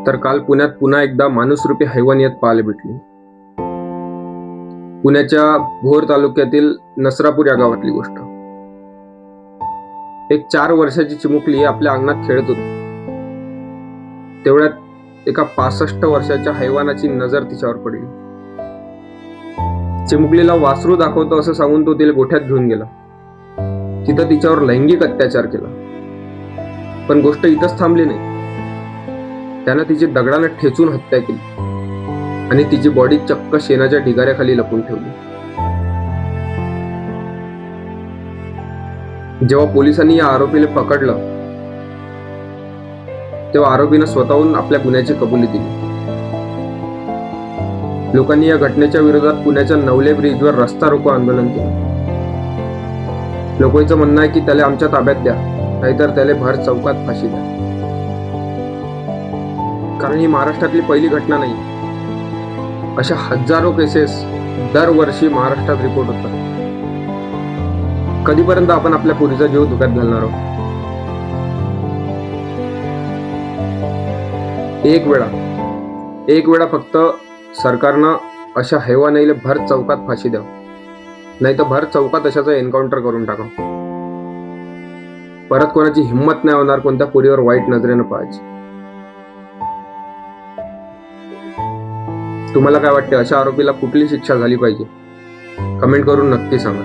तर काल पुण्यात पुन्हा एकदा माणूसरूपी हैवानियत पाहायला भेटली. पुण्याच्या भोर तालुक्यातील नसरापूर या गावातली गोष्ट. एक 4 वर्षाची चिमुकली आपल्या अंगणात खेळत होती. तेवढ्यात एका 65 वर्षाच्या हैवानाची नजर तिच्यावर पडली. चिमुकलीला वासरू दाखवतो असं सांगून तो तिला गोठ्यात घेऊन गेला. तिथं तिच्यावर लैंगिक अत्याचार केला. पण गोष्ट इथंच थांबली नाही. त्यानं तिची दगडानं ठेचून हत्या केली आणि तिची बॉडी चक्क शेणाच्या ढिगाऱ्याखाली लपून ठेवली. जेव्हा पोलिसांनी या आरोपीला पकडलं तेव्हा आरोपीनं स्वतःहून आपल्या गुन्ह्याची कबुली दिली. लोकांनी या घटनेच्या विरोधात पुण्याच्या नवले ब्रिजवर रस्ता रोको आंदोलन केलं. लोकांचं म्हणणं आहे की त्याला आमच्या ताब्यात द्या, नाहीतर त्याला भर चौकात फाशी द्या. कारण ही महाराष्ट्रातली पहिली घटना नाही. अशा हजारो केसेस दरवर्षी महाराष्ट्रात रिपोर्ट होतात. कधीपर्यंत आपण आपल्या पोरीचा जीव धोक्यात घालणार आहोत? एक वेळा फक्त सरकारनं अशा हैवानाईला भर चौकात फाशी द्यावं, नाही तर भर चौकात अशाचं एन्काउंटर करून टाका. परत कोणाची हिंमत नाही होणार कोणत्या पोरीवर वाईट नजरेनं पाहायची. तुम्हाला काय वाटते, अशा आरोपीला कुठली शिक्षा झाली पाहिजे? कमेंट करून नक्की सांगा.